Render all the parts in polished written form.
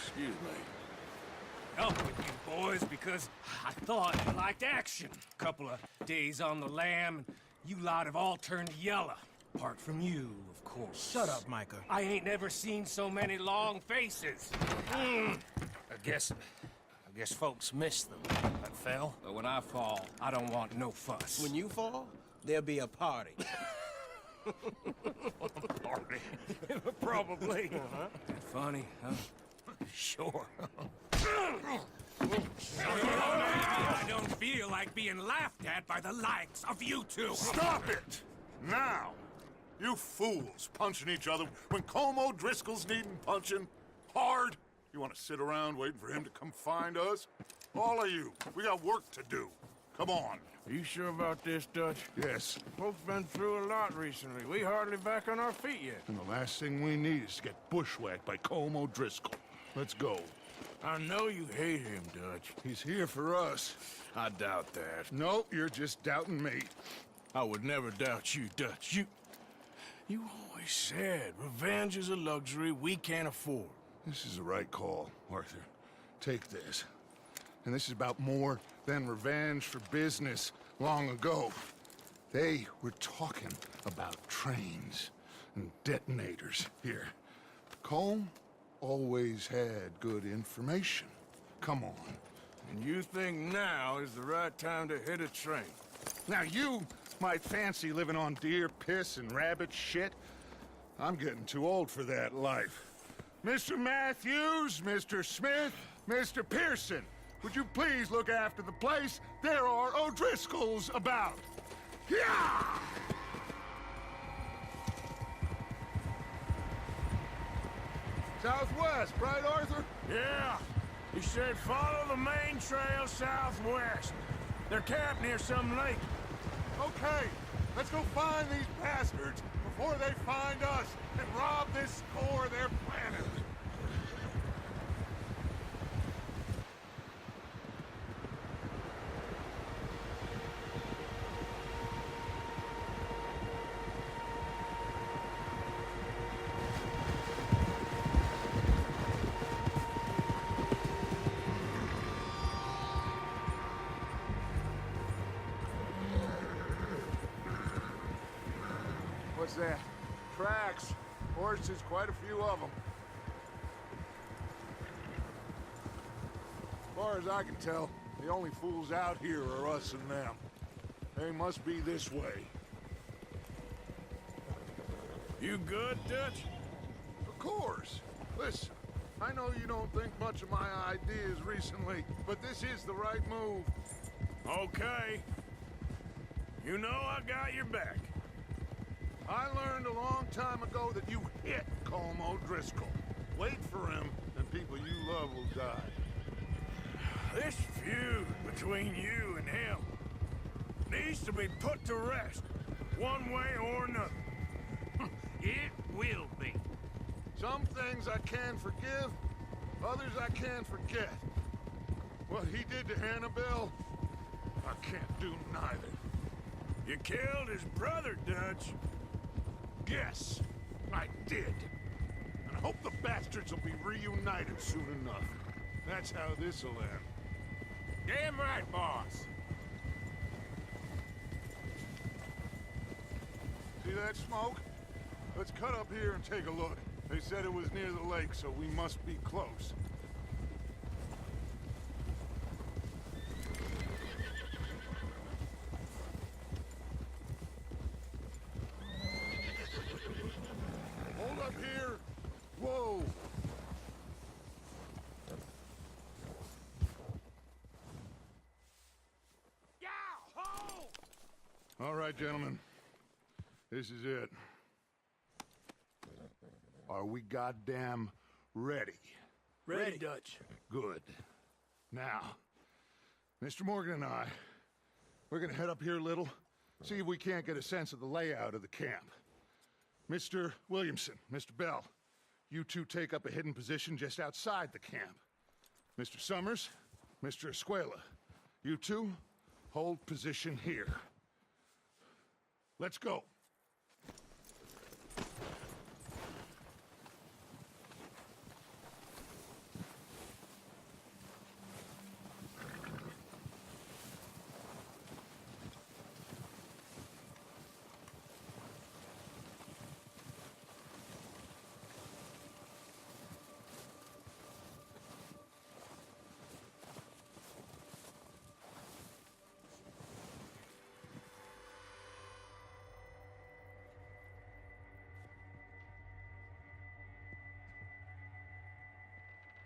Excuse me. Up with you boys because I thought you liked action. Couple of days on the lam, and you lot have all turned yellow. Apart from you, of course. Shut up, Micah. I ain't never seen so many long faces. I guess folks miss them. That fell. But when I fall, I don't want no fuss. When you fall, there'll be a party. Party. Probably. That funny, huh? Sure. I don't feel like being laughed at by the likes of you two. Stop it! Now! You fools punching each other when Como Driscoll's needing punching hard. You want to sit around waiting for him to come find us? All of you, we got work to do. Come on. Are you sure about this, Dutch? Yes. Folks been through a lot recently. We hardly back on our feet yet. And the last thing we need is to get bushwhacked by Como Driscoll. Let's go. I know you hate him, Dutch. He's here for us. I doubt that. No, you're just doubting me. I would never doubt you, Dutch. You always said revenge is a luxury we can't afford. This is the right call, Arthur. Take this. And this is about more than revenge for business long ago. They were talking about trains and detonators here. Colm always had good information. Come on. And you think now is the right time to hit a train? Now you might fancy living on deer piss and rabbit shit. I'm getting too old for that life. Mr. Matthews, Mr. Smith, Mr. Pearson, would you please look after the place? There are O'Driscolls about. Yeah! Southwest, right, Arthur? Yeah. He said follow the main trail southwest. They're camped near some lake. Okay, let's go find these bastards before they find us and rob this core they're planning. What's that? Tracks. Horses, quite a few of them. As far as I can tell, the only fools out here are us and them. They must be this way. You good, Dutch? Of course. Listen, I know you don't think much of my ideas recently, but this is the right move. Okay. You know I got your back. I learned a long time ago that you hit Como Driscoll. Wait for him, and people you love will die. This feud between you and him needs to be put to rest, one way or another. It will be. Some things I can forgive, others I can't forget. What he did to Annabelle, I can't do neither. You killed his brother, Dutch. Yes, I did. And I hope the bastards will be reunited soon enough. That's how this'll end. Damn right, boss. See that smoke? Let's cut up here and take a look. They said it was near the lake, so we must be close. Hold up here. Whoa. All right, gentlemen. This is it. Are we goddamn ready? Ready, Dutch. Good. Now, Mr. Morgan and I, we're gonna head up here a little, see if we can't get a sense of the layout of the camp. Mr. Williamson, Mr. Bell, you two take up a hidden position just outside the camp. Mr. Summers, Mr. Escuela, you two hold position here. Let's go.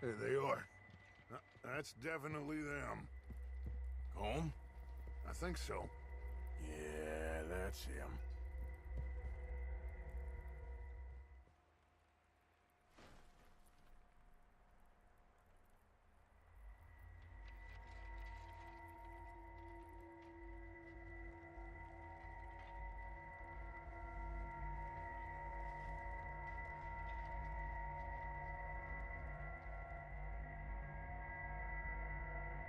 There they are. That's definitely them. Home? I think so. Yeah, that's him.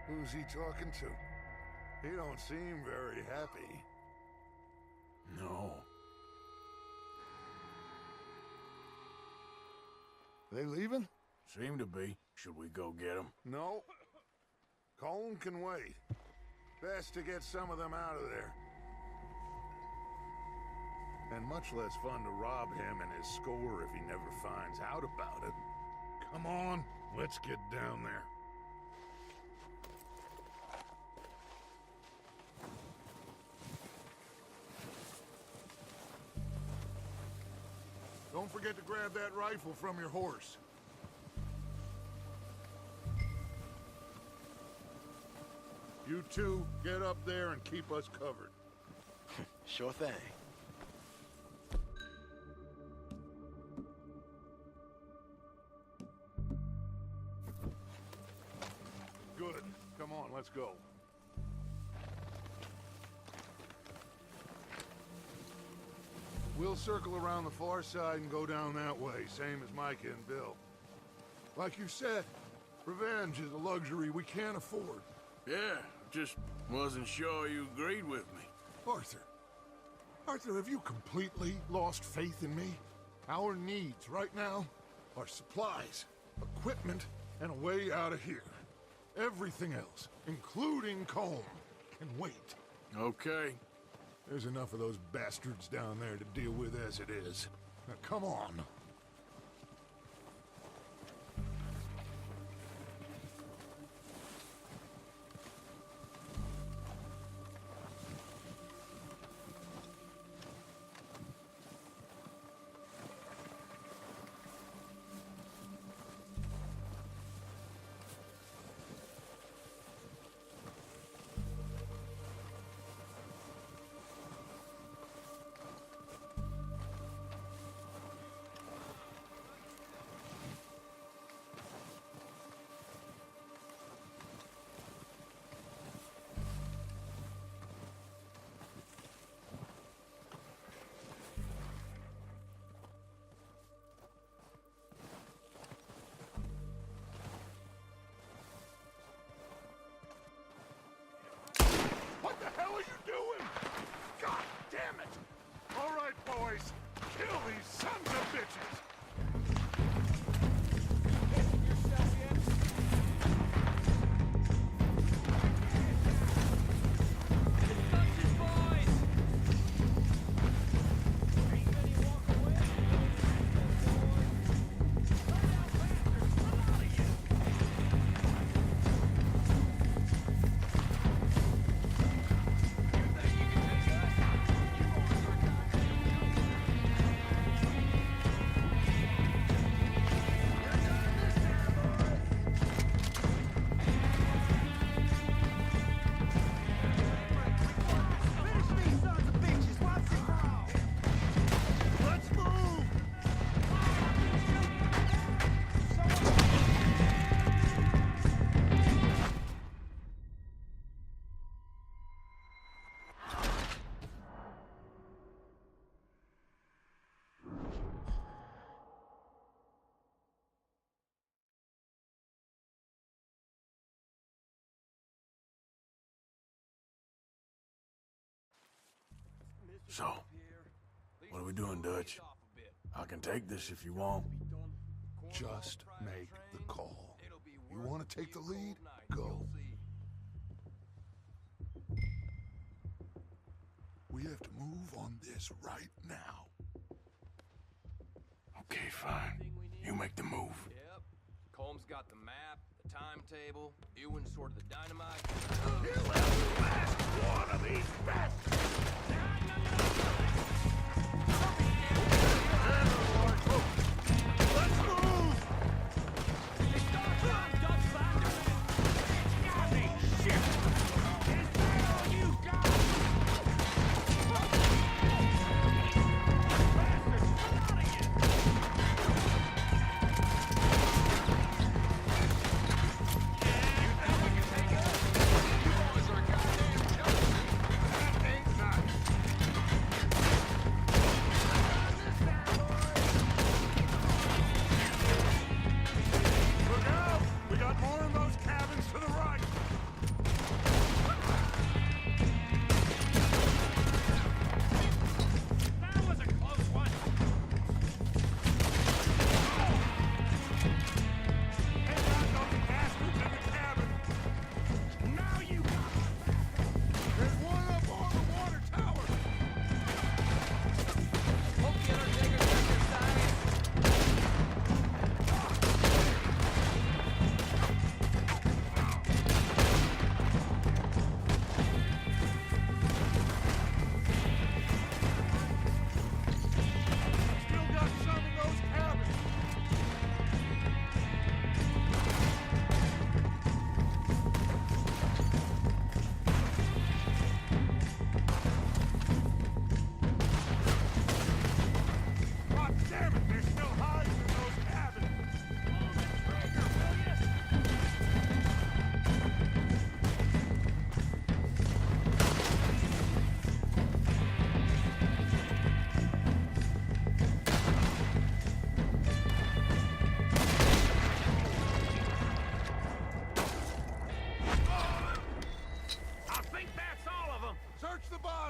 Who's he talking to? He don't seem very happy. No. They leaving? Seem to be. Should we go get him? No. Colm can wait. Best to get some of them out of there. And much less fun to rob him and his score if he never finds out about it. Come on, let's get down there. Don't forget to grab that rifle from your horse. You two, get up there and keep us covered. Sure thing. Good. Come on, let's go. We'll circle around the far side and go down that way, same as Micah and Bill. Like you said, revenge is a luxury we can't afford. Yeah, just wasn't sure you agreed with me. Arthur. Arthur, have you completely lost faith in me? Our needs right now are supplies, equipment, and a way out of here. Everything else, including Colm, can wait. Okay. There's enough of those bastards down there to deal with as it is. Now, come on. What the hell are you doing? God damn it! All right, boys. Kill these sons of bitches! So, what are we doing, Dutch? I can take this if you want. Just make the call. You want to take the lead? Go. We have to move on this right now. Okay, fine. You make the move. Yep. Colm's got the map, the timetable. Ewan's sorted the dynamite. Kill every last one of these bastards! Let's move!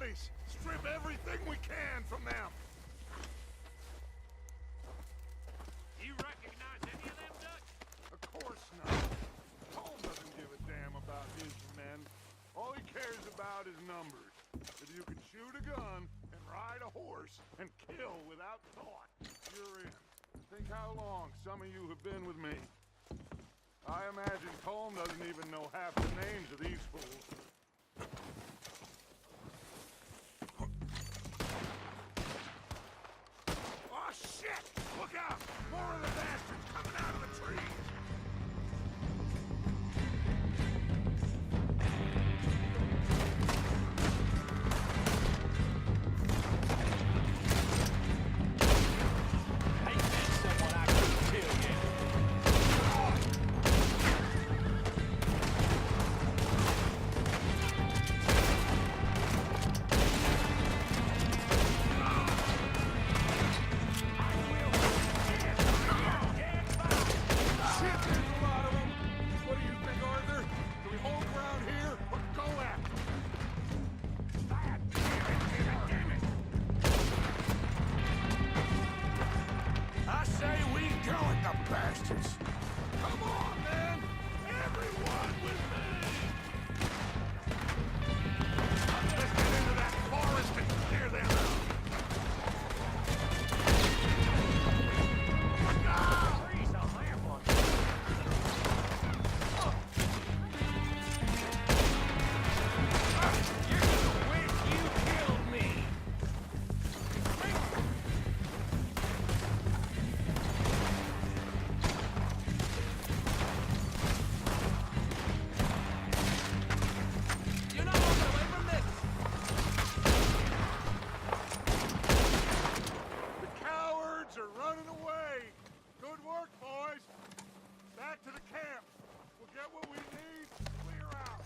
bodies! Strip everything we can from them! You recognize any of them, Dutch? Of course not. Cole doesn't give a damn about his men. All he cares about is numbers. If you can shoot a gun and ride a horse and kill without thought, you're in. Think how long some of you have been with me. I imagine Colm doesn't even know half the names of these fools. Oh, shit! Look out! More of the bastards coming out of the trees! Ain't met someone I couldn't kill yet. Shit, there's a lot of them! What do you think, Arthur? Do we hold ground here or go after them? Damn it! I say we go at the bastards. Come on, man! Everyone with me! Let's get into that forest and clear them out! Freeze on that one. You're gonna wish you killed me. You're not walking away from this. The cowards are running away! Good work, boys! Back to the camp! We'll get what we need, clear out!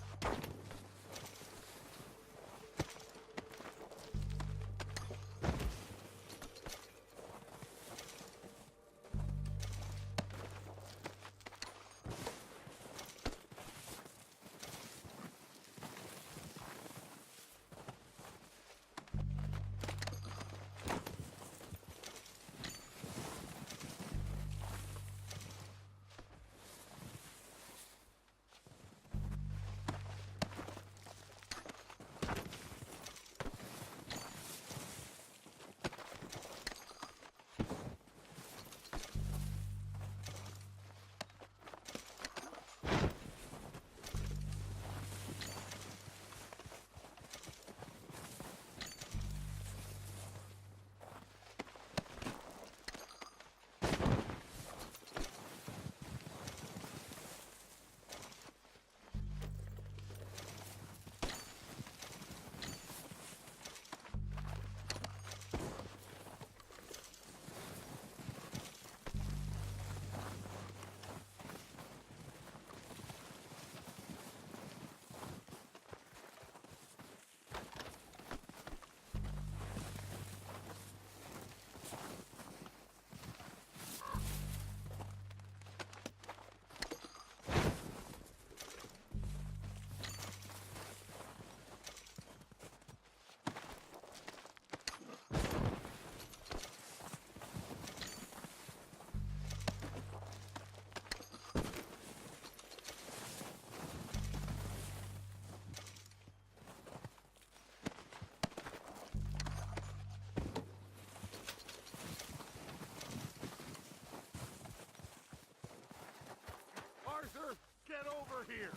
Arthur, get over here!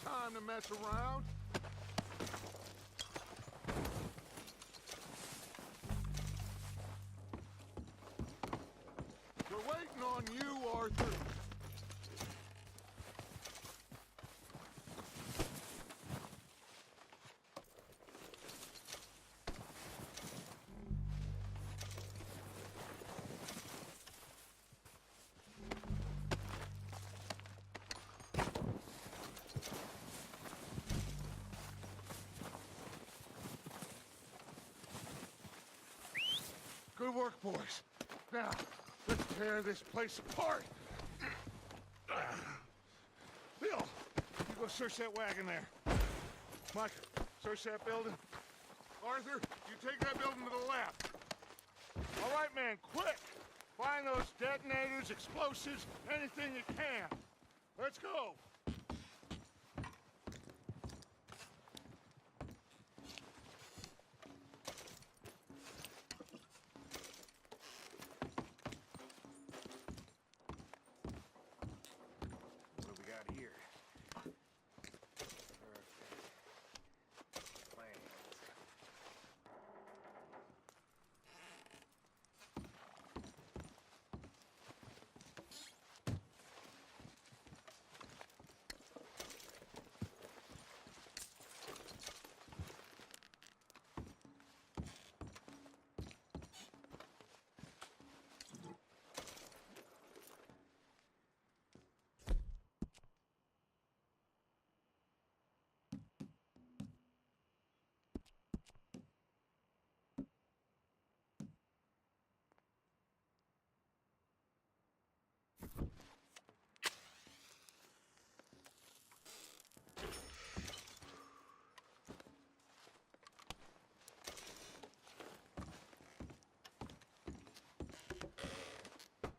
Time to mess around. We're waiting on work, boys. Now, let's tear this place apart. Bill, you go search that wagon there. Mike, search that building. Arthur, you take that building to the left. All right, man, quick. Find those detonators, explosives, anything you can. Let's go. What do we got here? Perfect. Plans.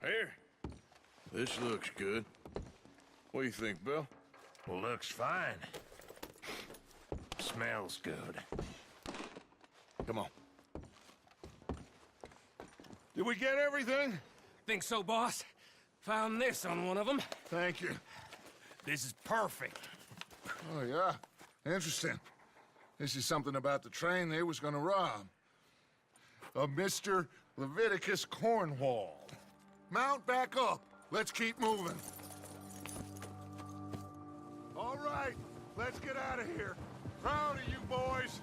Here. This looks good. What do you think, Bill? Looks fine. Smells good. Come on. Did we get everything? Think so, boss? Found this on one of them. Thank you. This is perfect. Oh, yeah? Interesting. This is something about the train they was gonna rob. Of Mr. Leviticus Cornwall. Mount back up. Let's keep moving. All right, let's get out of here. Proud of you boys.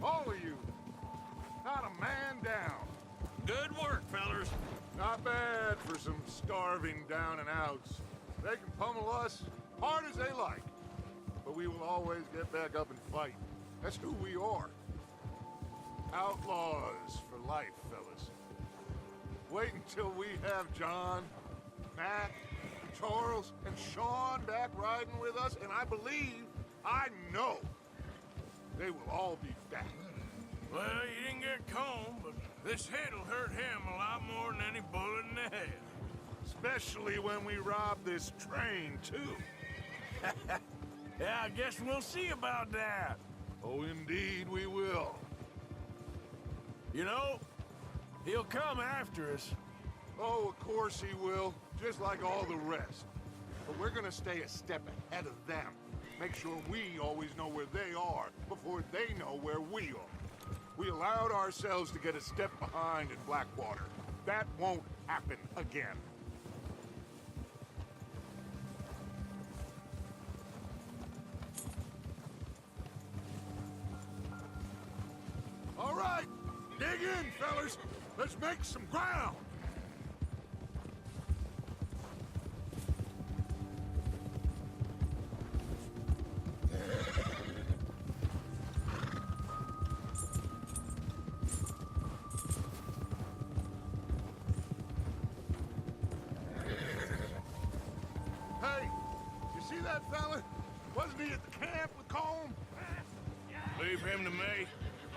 All of you. Not a man down. Good work, fellers. Not bad for some starving down and outs. They can pummel us hard as they like. But we will always get back up and fight. That's who we are. Outlaws for life, fellas. Wait until we have John, Matt, Charles, and Sean back riding with us, and I believe, I know, they will all be back. Well, you didn't get Combe, but this hit'll hurt him a lot more than any bullet in the head. Especially when we rob this train, too. Yeah, I guess we'll see about that. Oh, indeed we will. You know, he'll come after us. Oh, of course he will, just like all the rest. But we're gonna stay a step ahead of them. Make sure we always know where they are before they know where we are. We allowed ourselves to get a step behind in Blackwater. That won't happen again. All right, dig in, fellas. Let's make some ground. Hey, you see that fella? Wasn't he at the camp with Combe? Leave him to me.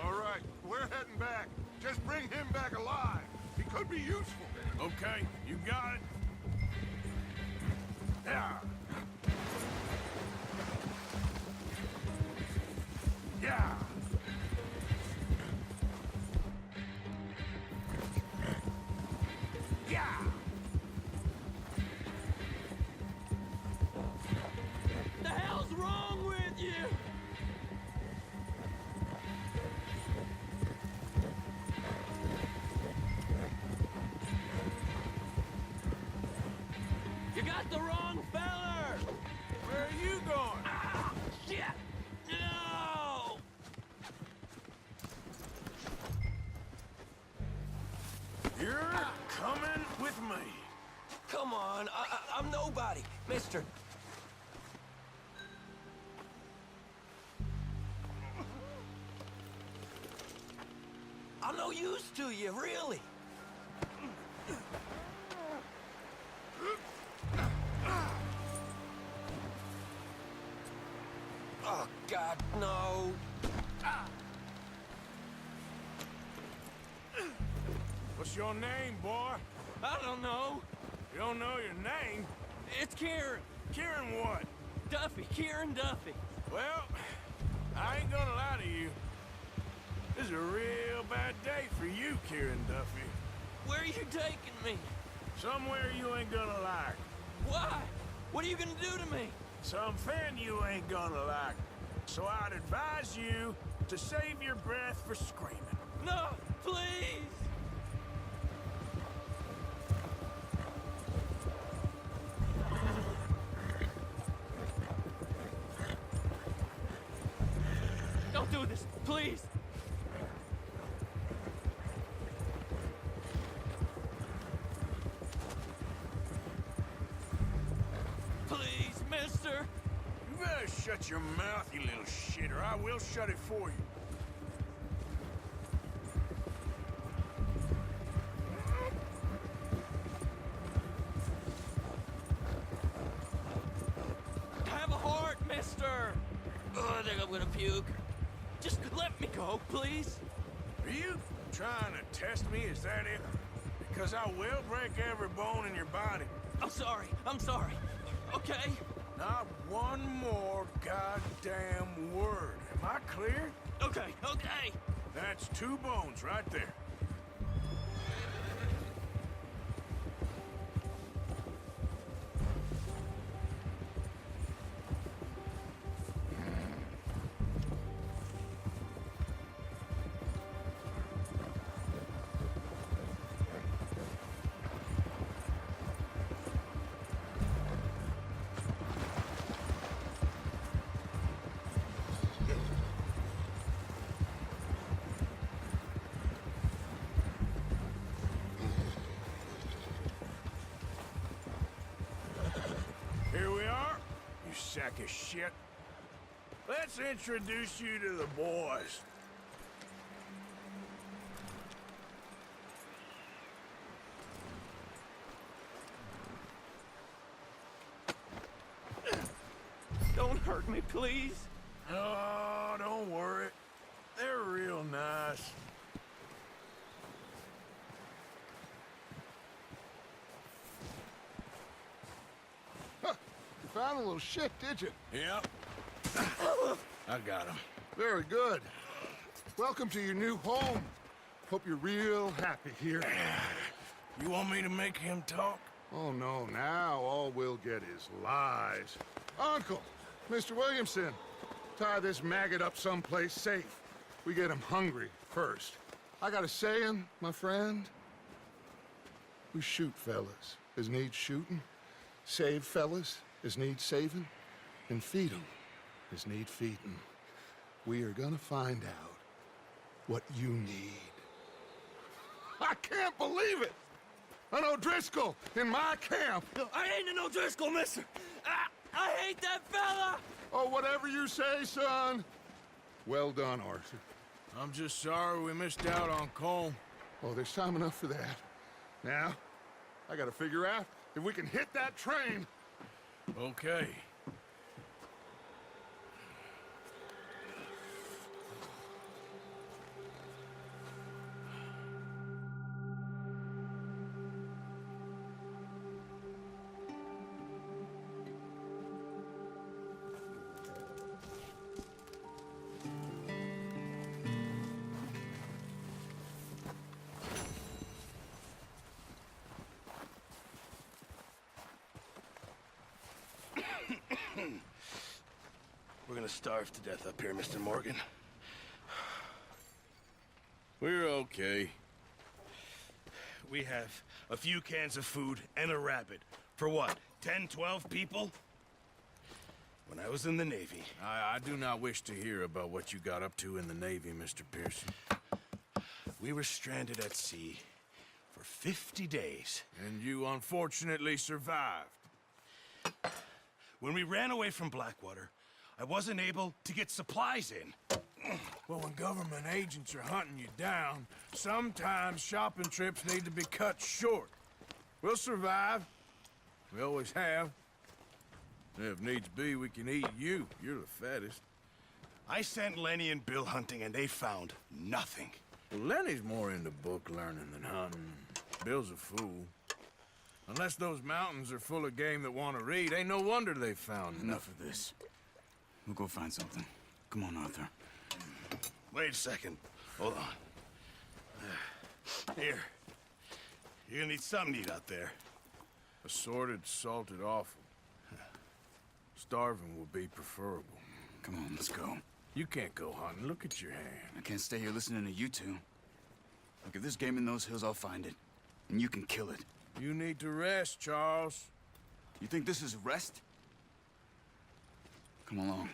All right, we're heading back. Just bring him back alive. He could be useful. Okay, you got it. Yeah. Yeah. Yeah. The hell's wrong with you? You got the wrong feller! Where are you going? Ah, shit! No! You're coming with me. Come on, I'm nobody, mister. I'm no use to you, really. Oh, God, no. What's your name, boy? I don't know. You don't know your name? It's Kieran. Kieran what? Duffy. Kieran Duffy. Well, I ain't gonna lie to you. This is a real bad day for you, Kieran Duffy. Where are you taking me? Somewhere you ain't gonna like. Why? What are you gonna do to me? Something you ain't gonna like. So I'd advise you to save your breath for screaming. No, please. Don't do this, please. Please, mister. You better shut your mouth, you little shit, or I will shut it for you. Have a heart, mister. Oh, I think I'm gonna puke. Just let me go, please. Are you trying to test me? Is that it? Because I will break every bone in your body. I'm sorry. I'm sorry. Okay? Not one more goddamn word. Am I clear? Okay, okay. That's 2 bones right there. Here we are, you sack of shit. Let's introduce you to the boys. Don't hurt me, please. Oh, don't worry. They're real nice. You found a little shit, did you? Yep. I got him. Very good. Welcome to your new home. Hope you're real happy here. You want me to make him talk? Oh, no, now all we'll get is lies. Uncle, Mr. Williamson, tie this maggot up someplace safe. We get him hungry first. I got a saying, my friend. We shoot fellas as need shooting, save fellas as need saving, and feed 'em as need feeding. We are gonna find out what you need. I can't believe it! An O'Driscoll in my camp! I ain't an O'Driscoll, mister. I hate that fella! Oh, whatever you say, son. Well done, Arthur. I'm just sorry we missed out on Colm. Oh, there's time enough for that. Now, I gotta figure out if we can hit that train. Okay. We're gonna starve to death up here, Mr. Morgan. We're okay. We have a few cans of food and a rabbit. For what, 10, 12 people? When I was in the Navy... I do not wish to hear about what you got up to in the Navy, Mr. Pearson. We were stranded at sea for 50 days. And you unfortunately survived. When we ran away from Blackwater, I wasn't able to get supplies in. Well, when government agents are hunting you down, sometimes shopping trips need to be cut short. We'll survive. We always have. And if needs be, we can eat you. You're the fattest. I sent Lenny and Bill hunting, and they found nothing. Well, Lenny's more into book learning than hunting. Bill's a fool. Unless those mountains are full of game that want to read, ain't no wonder they found Enough of this. We'll go find something. Come on, Arthur. Wait a second. Hold on. Here. You're gonna need something to eat out there. Assorted, salted offal. Starving will be preferable. Come on, let's go. You can't go hunting. Look at your hand. I can't stay here listening to you two. Look, if there's game in those hills, I'll find it. And you can kill it. You need to rest, Charles. You think this is rest? Come along.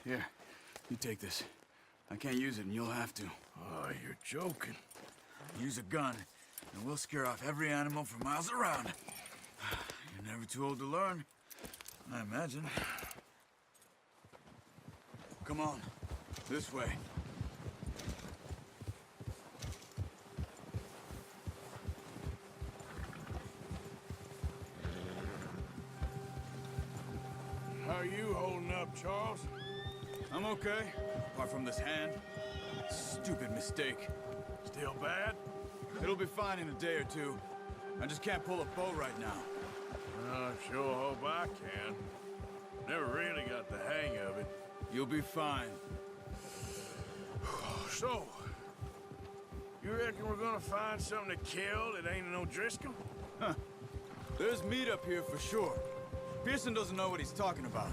Here, you take this. I can't use it, and you'll have to. Oh, you're joking. Use a gun, and we'll scare off every animal for miles around. You're never too old to learn, I imagine. Come on, this way. How are you holding up, Charles? I'm okay, apart from this hand. Stupid mistake. Still bad? It'll be fine in a day or two. I just can't pull a bow right now. I sure hope I can. Never really got the hang of it. You'll be fine. So, you reckon we're gonna find something to kill that ain't no Driscoll? There's meat up here for sure. Pearson doesn't know what he's talking about.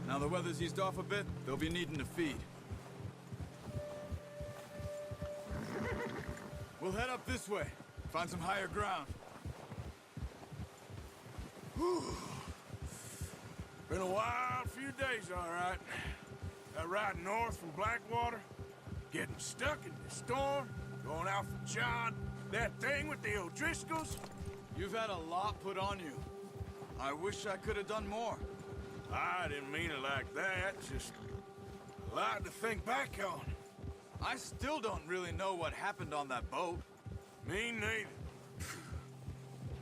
Now the weather's eased off a bit, they'll be needing to feed. We'll head up this way. Find some higher ground. Been a wild few days, all right. That ride north from Blackwater, getting stuck in the storm, going out for John, that thing with the O'Driscolls. You've had a lot put on you. I wish I could have done more. I didn't mean it like that, just a lot to think back on. I still don't really know what happened on that boat. Me neither.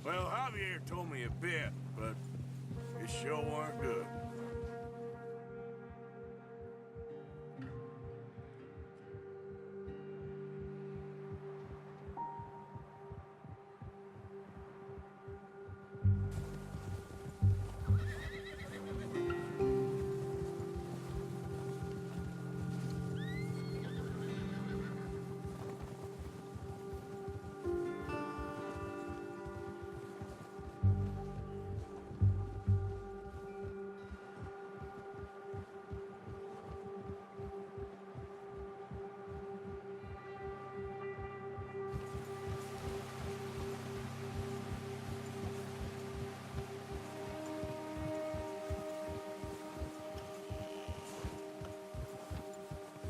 Well, Javier told me a bit, but it sure weren't good.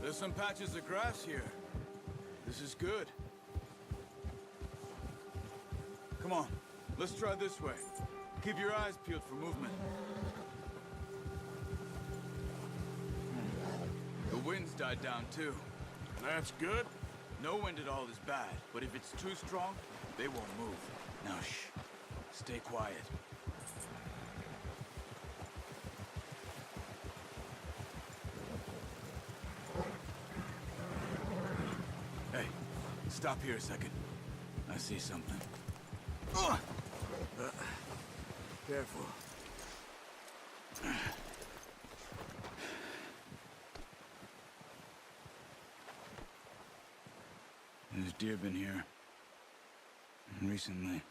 There's some patches of grass here. This is good. Come on, let's try this way. Keep your eyes peeled for movement. The wind's died down too. That's good. No wind at all is bad, but if it's too strong, they won't move. Now shh, stay quiet. Hey, stop here a second. I see something. Careful. There's deer been here. Recently.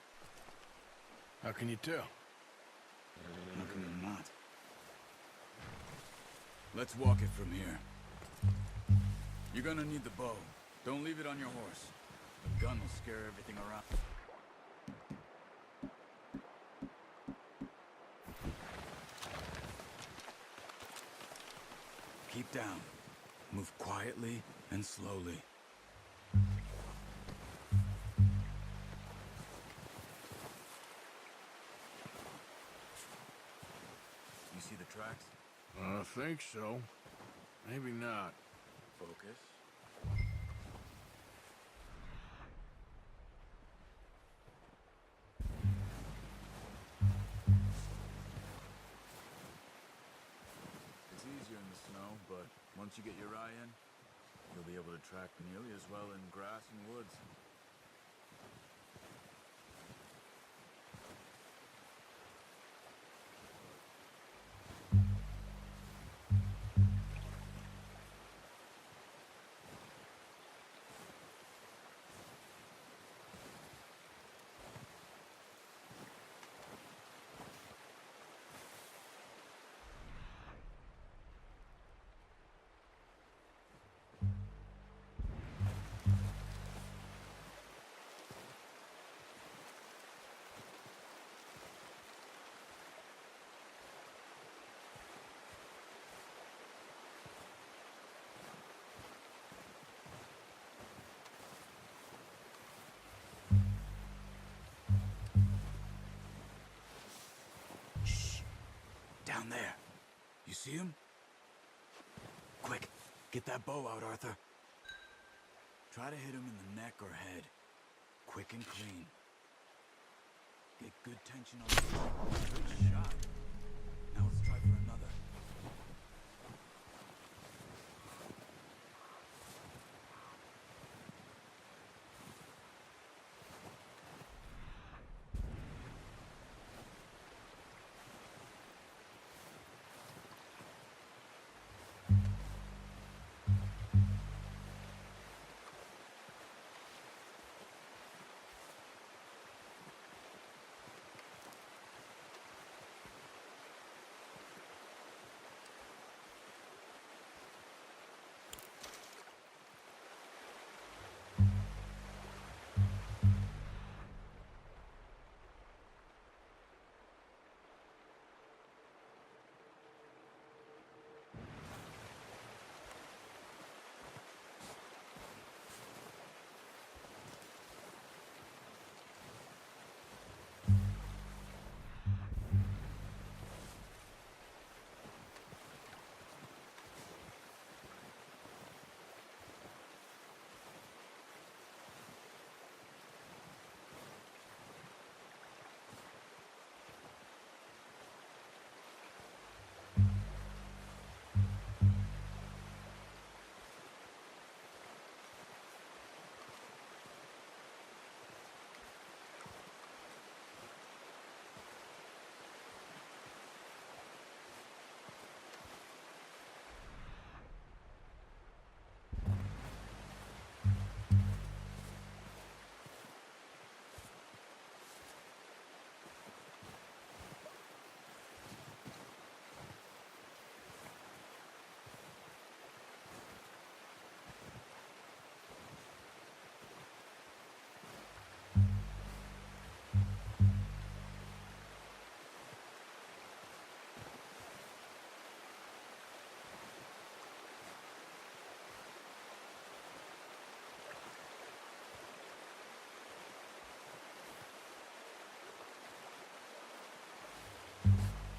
How can you tell? How can you not? Let's walk it from here. You're gonna need the bow. Don't leave it on your horse. The gun will scare everything around. Keep down. Move quietly and slowly. You see the tracks? I think so. Maybe not. Focus. It's easier in the snow, but once you get your eye in, you'll be able to track nearly as well in grass and woods. Down there. You see him? Quick, get that bow out, Arthur. Try to hit him in the neck or head. Quick and clean. Get good tension on the good shot. Now let's try for another.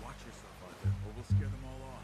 Watch yourself, Arthur, or we'll scare them all off.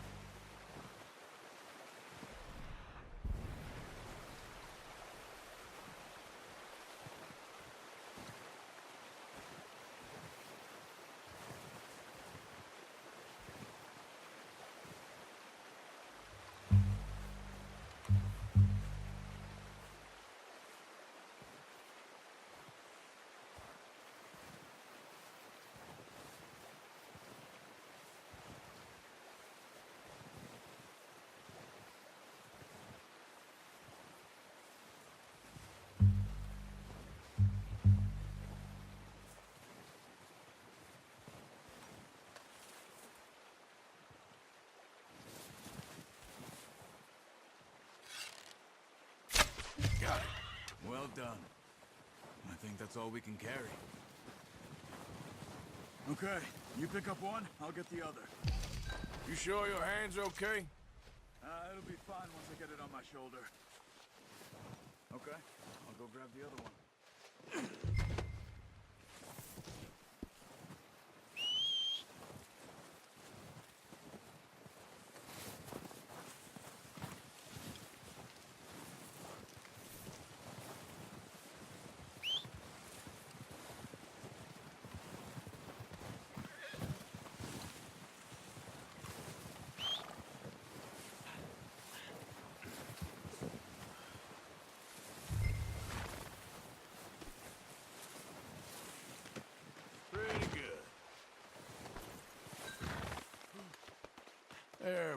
Got it. Well done. I think that's all we can carry. Okay, you pick up one, I'll get the other. You sure your hand's okay? It'll be fine once I get it on my shoulder. Okay, I'll go grab the other one.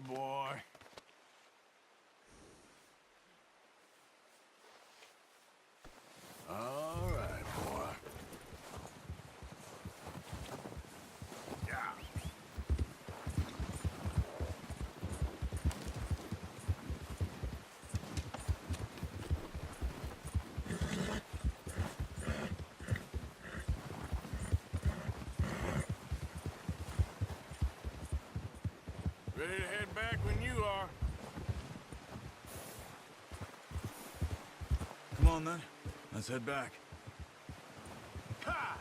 boy. All right, boy. Yeah. Ready to head back when you are. Come on, then. Let's head back. Ha!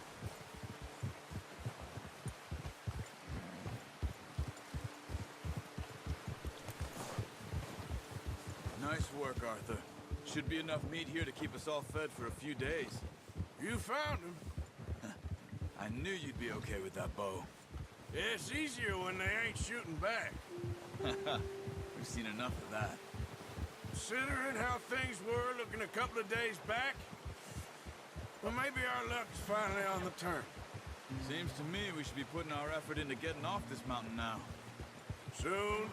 Nice work, Arthur. Should be enough meat here to keep us all fed for a few days. You found him. I knew you'd be okay with that bow. Yeah, it's easier when they ain't shooting back. We've seen enough of that. Considering how things were looking a couple of days back, well, maybe our luck's finally on the turn. Seems to me we should be putting our effort into getting off this mountain now. Soon.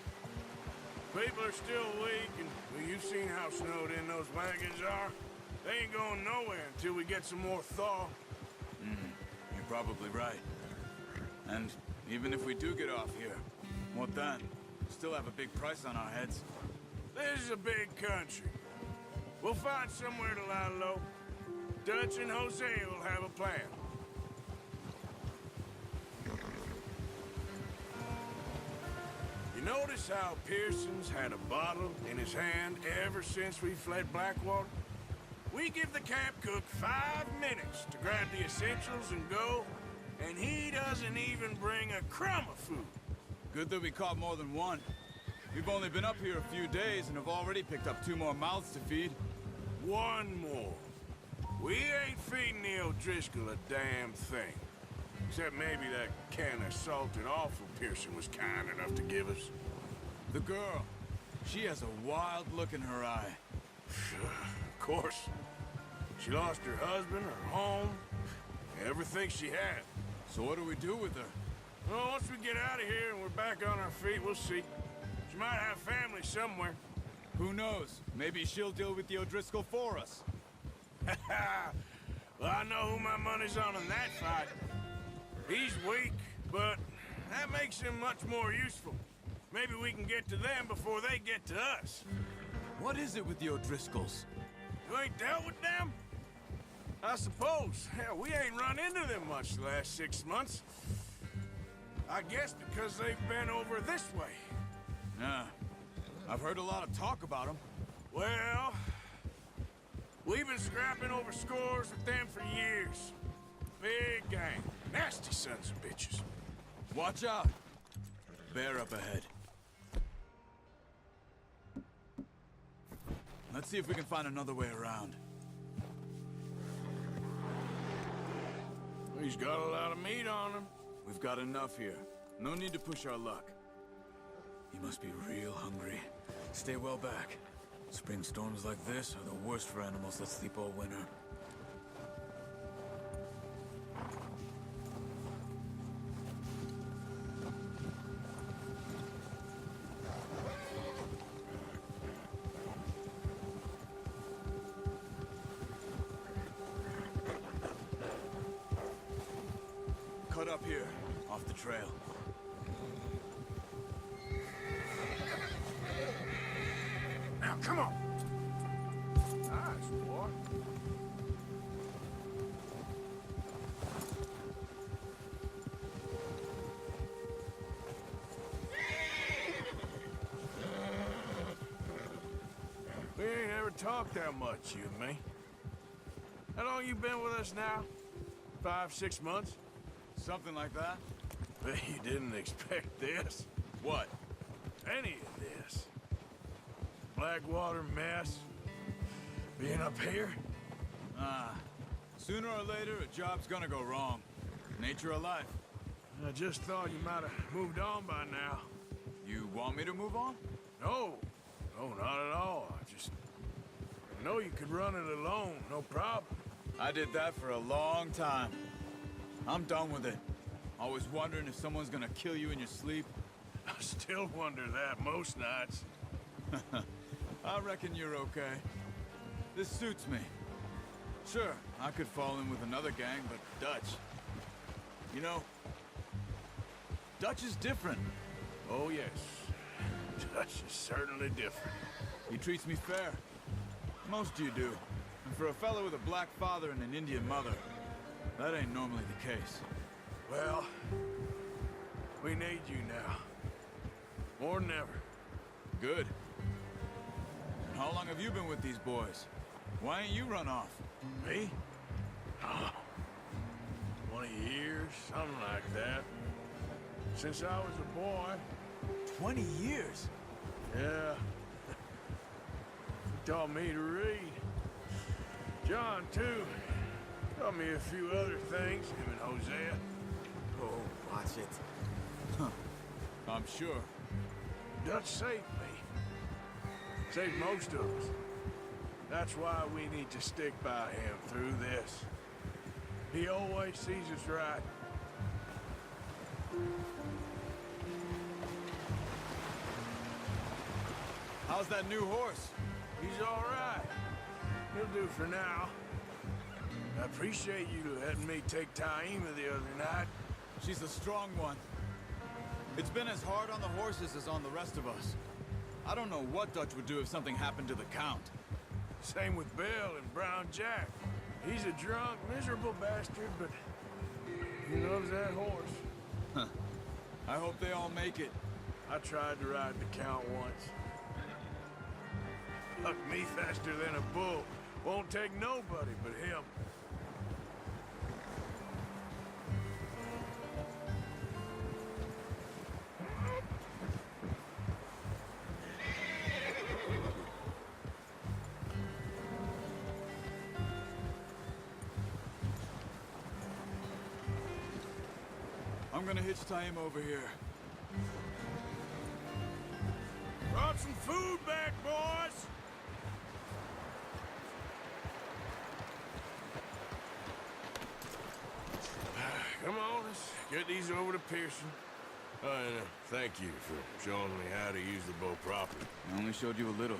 People are still weak, and well, you've seen how snowed in those wagons are. They ain't going nowhere until we get some more thaw. You're probably right. And even if we do get off here, what then? We still have a big price on our heads. This is a big country. We'll find somewhere to lie low. Dutch and Jose will have a plan. You notice how Pearson's had a bottle in his hand ever since we fled Blackwater? We give the camp cook 5 minutes to grab the essentials and go, and he doesn't even bring a crumb of food. Good that we caught more than one. We've only been up here a few days and have already picked up 2 more mouths to feed. 1 more. We ain't feeding the O'Driscoll a damn thing. Except maybe that can of salted offal Pearson was kind enough to give us. The girl, she has a wild look in her eye. Of course. She lost her husband, her home, everything she had. So what do we do with her? Well, once we get out of here and we're back on our feet, we'll see. She might have family somewhere. Who knows? Maybe she'll deal with the O'Driscoll for us. Well, I know who my money's on in that fight. He's weak, but that makes him much more useful. Maybe we can get to them before they get to us. What is it with the O'Driscolls? You ain't dealt with them? I suppose. Hell, we ain't run into them much the last 6 months. I guess because they've been over this way. Yeah. I've heard a lot of talk about them. Well, we've been scrapping over scores with them for years. Big gang. Nasty sons of bitches. Watch out! Bear up ahead. Let's see if we can find another way around. He's got a lot of meat on him. We've got enough here. No need to push our luck. He must be real hungry. Stay well back. Spring storms like this are the worst for animals that sleep all winter. Cut up here, off the trail. Now, come on. Nice, boy. We ain't ever talked that much, you and me. How long you been with us now? 5, 6 months? Something like that? Bet you didn't expect this. What? Any of this. Blackwater mess. Being up here. Sooner or later, a job's gonna go wrong. Nature of life. I just thought you might have moved on by now. You want me to move on? No. No, not at all. I know you could run it alone, no problem. I did that for a long time. I'm done with it. Always wondering if someone's gonna kill you in your sleep. I still wonder that most nights. I reckon you're okay. This suits me. Sure, I could fall in with another gang, but Dutch... You know, Dutch is different. Oh, yes. Dutch is certainly different. He treats me fair. Most of you do. And for a fellow with a black father and an Indian mother, that ain't normally the case. Well, we need you now. More than ever. Good. And how long have you been with these boys? Why ain't you run off? Me? Oh, 20 years, something like that. Since I was a boy. 20 years? Yeah. He taught me to read. John, too. Taught me a few other things, him and Hosea. Oh, watch it. Huh. I'm sure. Dutch saved me. Saved most of us. That's why we need to stick by him through this. He always sees us right. How's that new horse? He's all right. He'll do for now. I appreciate you letting me take Taima the other night. She's a strong one. It's been as hard on the horses as on the rest of us. I don't know what Dutch would do if something happened to the Count. Same with Bill and Brown Jack. He's a drunk, miserable bastard, but he loves that horse. Huh. I hope they all make it. I tried to ride the Count once. Hucked me faster than a bull. Won't take nobody but him. I'm gonna hitch Taima over here. Brought some food back, boys! Come on, let's get these over to Pearson. And thank you for showing me how to use the bow properly. I only showed you a little.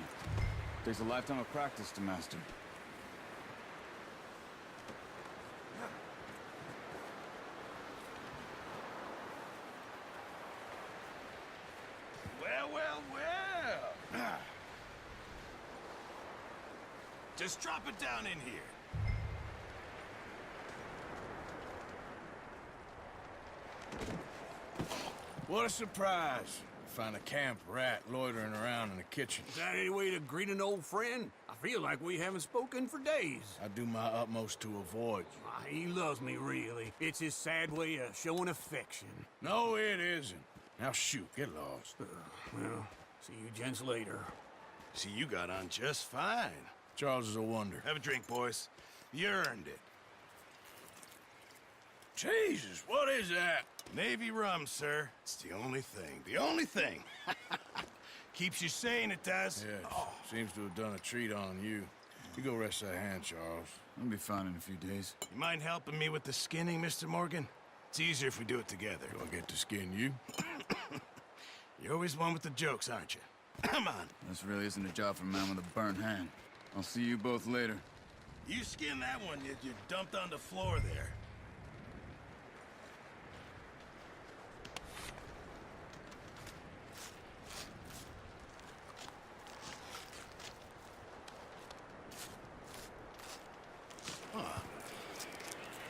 Takes a lifetime of practice to master. Well. Just drop it down in here. What a surprise. Find a camp rat loitering around in the kitchen. Is that any way to greet an old friend? I feel like we haven't spoken for days. I do my utmost to avoid you. He loves me, really. It's his sad way of showing affection. No, it isn't. Now shoot, get lost. Well, see you gents later. See, you got on just fine. Charles is a wonder. Have a drink, boys. You earned it. Jesus, what is that? Navy rum, sir. It's the only thing. The only thing. Keeps you sane, it does. Yes, seems to have done a treat on you. You go rest that hand, Charles. I'll be fine in a few days. You mind helping me with the skinning, Mr. Morgan? It's easier if we do it together. Do I get to skin you? You're always one with the jokes, aren't you? Come on. This really isn't a job for a man with a burnt hand. I'll see you both later. You skin that one you dumped on the floor there.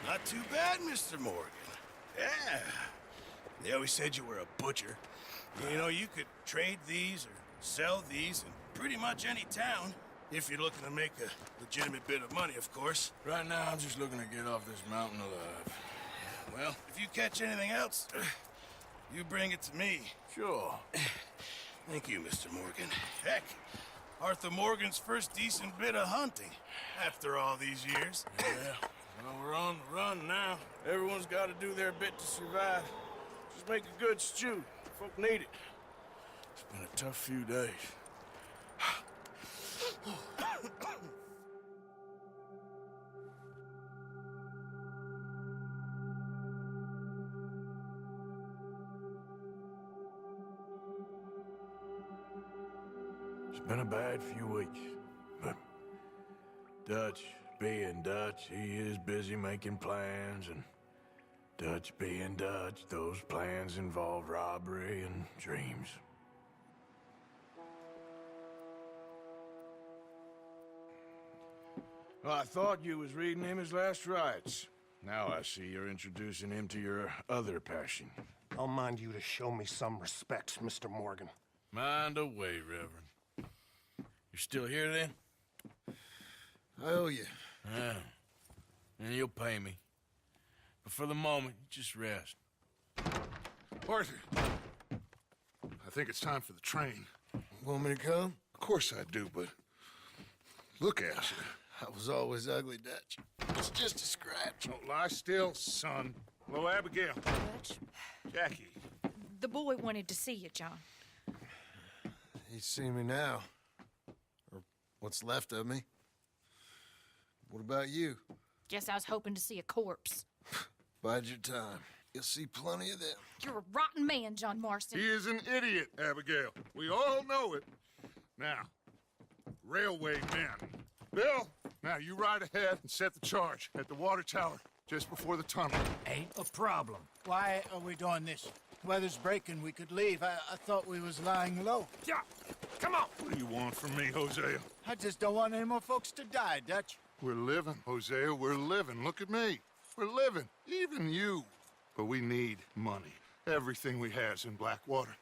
Not too bad, Mr. Morgan. Yeah. They always said you were a butcher. You know, you could trade these or sell these in pretty much any town. If you're looking to make a legitimate bit of money, of course. Right now, I'm just looking to get off this mountain alive. Well, if you catch anything else, you bring it to me. Sure. Thank you, Mr. Morgan. Heck, Arthur Morgan's first decent bit of hunting after all these years. Yeah. Well, we're on the run now. Everyone's got to do their bit to survive. Just make a good stew. Folk need it. It's been a tough few days. It's been a bad few weeks, but Dutch being Dutch, he is busy making plans, and Dutch being Dutch, those plans involve robbery and dreams. Well, I thought you was reading him his last rites. Now I see you're introducing him to your other passion. I'll mind you to show me some respect, Mr. Morgan. Mind away, Reverend. You still here, then? I owe you. Yeah. And you'll pay me. But for the moment, just rest. Arthur, I think it's time for the train. Want me to come? Of course I do, but look at you. I was always ugly, Dutch. It's just a scratch. Don't lie still, son. Hello, Abigail. Dutch, Jackie. the boy wanted to see you, John. He's seen me now. Or what's left of me. What about you? Guess I was hoping to see a corpse. Bide your time. You'll see plenty of them. You're a rotten man, John Marston. He is an idiot, Abigail. We all know it. Now, railway men. Bill, now you ride ahead and set the charge at the water tower just before the tunnel. Ain't a problem. Why are we doing this? Weather's breaking. We could leave. I thought we was lying low. Yeah, come on. What do you want from me, Hosea? I just don't want any more folks to die, Dutch. We're living, Hosea. We're living. Look at me. We're living. Even you. But we need money. Everything we has in Blackwater.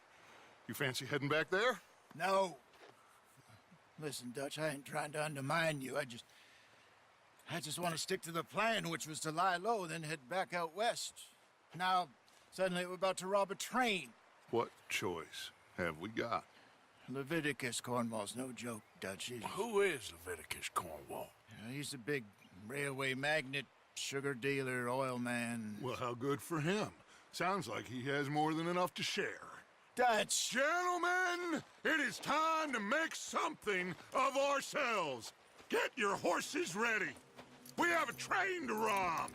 You fancy heading back there? No. Listen, Dutch, I ain't trying to undermine you. I just want to stick to the plan, which was to lie low, then head back out west. Now, suddenly we're about to rob a train. What choice have we got? Leviticus Cornwall's no joke, Dutch. Who is Leviticus Cornwall? He's a big railway magnate, sugar dealer, oil man. Well, how good for him. Sounds like he has more than enough to share. Dutch! Gentlemen, it is time to make something of ourselves. Get your horses ready. We have a train to rob.